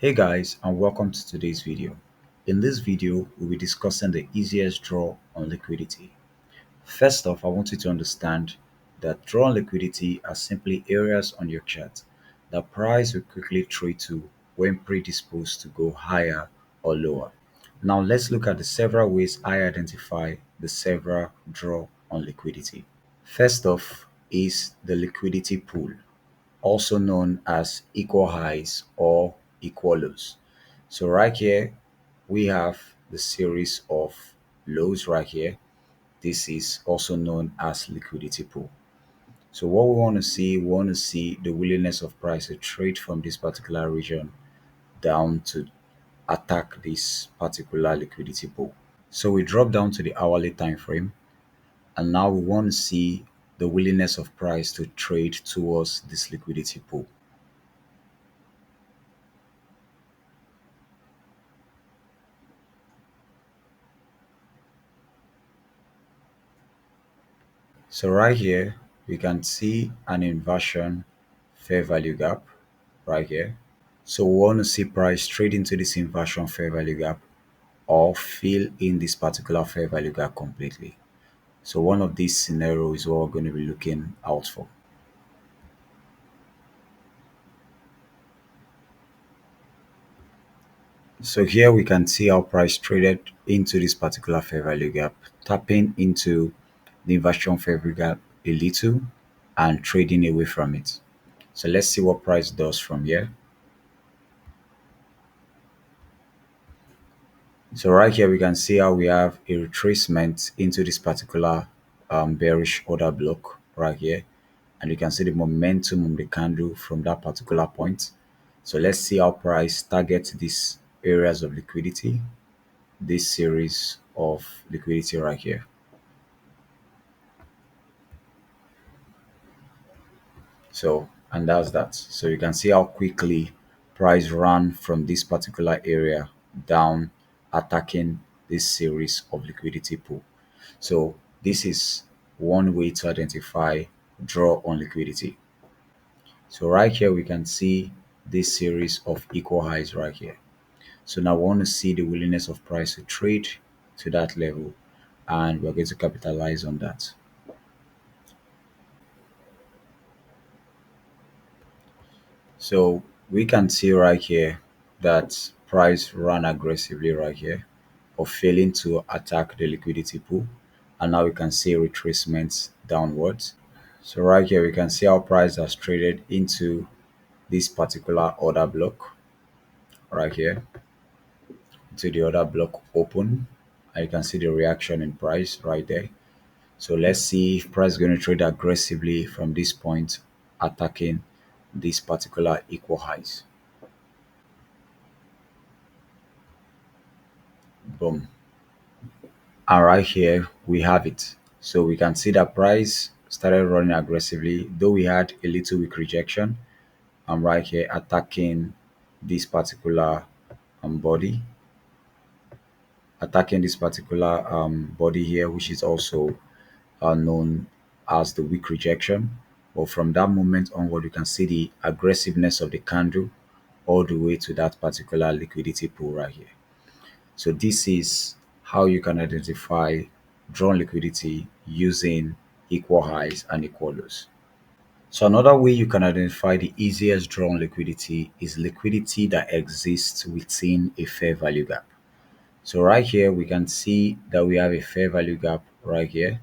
Hey guys, and welcome to today's video. In this video, we'll be discussing the easiest draw on liquidity. First off, I want you to understand that draw on liquidity are simply areas on your chart that price will quickly trade to when predisposed to go higher or lower. Now let's look at the several ways I identify the several draw on liquidity. First off is the liquidity pool, also known as equal highs or equal lows. So right here, we have the series of lows right here. This is also known as liquidity pool. So what we want to see the willingness of price to trade from this particular region down to attack this particular liquidity pool. So we drop down to the hourly time frame, and now we want to see the willingness of price to trade towards this liquidity pool. So right here, we can see an inversion fair value gap right here. So we want to see price trade into this inversion fair value gap or fill in this particular fair value gap completely. So one of these scenarios is what we're going to be looking out for. So here we can see how price traded into this particular fair value gap, tapping into the inversion fair value gap a little and trading away from it. So let's see what price does from here. So right here we can see how we have a retracement into this particular bearish order block right here, and you can see the momentum on the candle from that particular point. So let's see how price targets these areas of liquidity, this series of liquidity right here. So and that's that. So you can see how quickly price ran from this particular area down, attacking this series of liquidity pool. So this is one way to identify draw on liquidity. So right here we can see this series of equal highs right here. So now we want to see the willingness of price to trade to that level, and we're going to capitalize on that. So we can see right here that price ran aggressively right here of failing to attack the liquidity pool, and now we can see retracements downwards. So right here we can see how price has traded into this particular order block right here, to the order block open, and you can see the reaction in price right there. So let's see if price is going to trade aggressively from this point, attacking this particular equal highs. Boom. And right here we have it. So we can see that price started running aggressively, though we had a little weak rejection. I'm right here attacking this particular body, body here, which is also known as the weak rejection. But from that moment onward, you can see the aggressiveness of the candle all the way to that particular liquidity pool right here. So this is how you can identify drawn liquidity using equal highs and equal lows. So another way you can identify the easiest drawn liquidity is liquidity that exists within a fair value gap. So right here we can see that we have a fair value gap right here.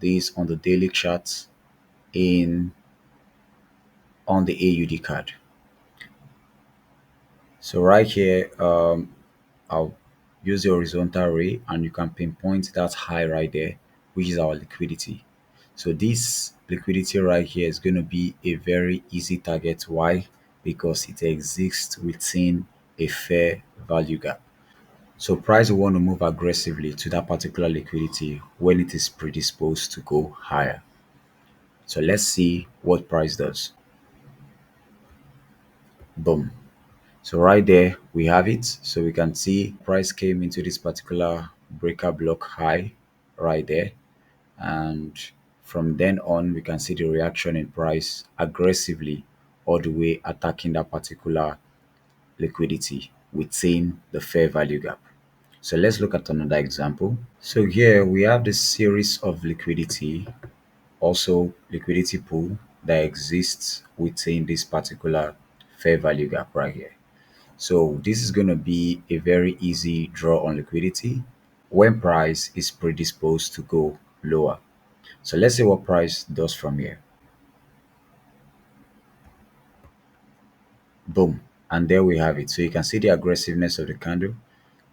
This on the daily charts in on the AUD card. So right here, I'll use the horizontal ray and you can pinpoint that high right there, which is our liquidity. So this liquidity right here is going to be a very easy target. Why? Because it exists within a fair value gap. So price will want to move aggressively to that particular liquidity when it is predisposed to go higher. So let's see what price does. Boom. So right there we have it. So we can see price came into this particular breaker block high right there, and from then on we can see the reaction in price aggressively all the way attacking that particular liquidity within the fair value gap. So let's look at another example. So here we have this series of liquidity, also liquidity pool that exists within this particular fair value gap right here. So this is going to be a very easy draw on liquidity when price is predisposed to go lower. So let's see what price does from here. Boom. And there we have it. So you can see the aggressiveness of the candle.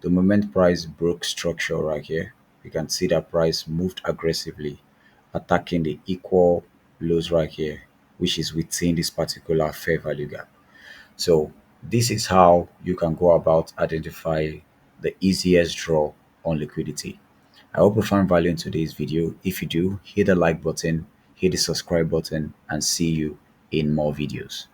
The moment price broke structure right here, you can see that price moved aggressively, attacking the equal lows right here, which is within this particular fair value gap. So this is how you can go about identify the easiest draw on liquidity. I hope you found value in today's video. If you do, hit the like button, hit the subscribe button, and see you in more videos.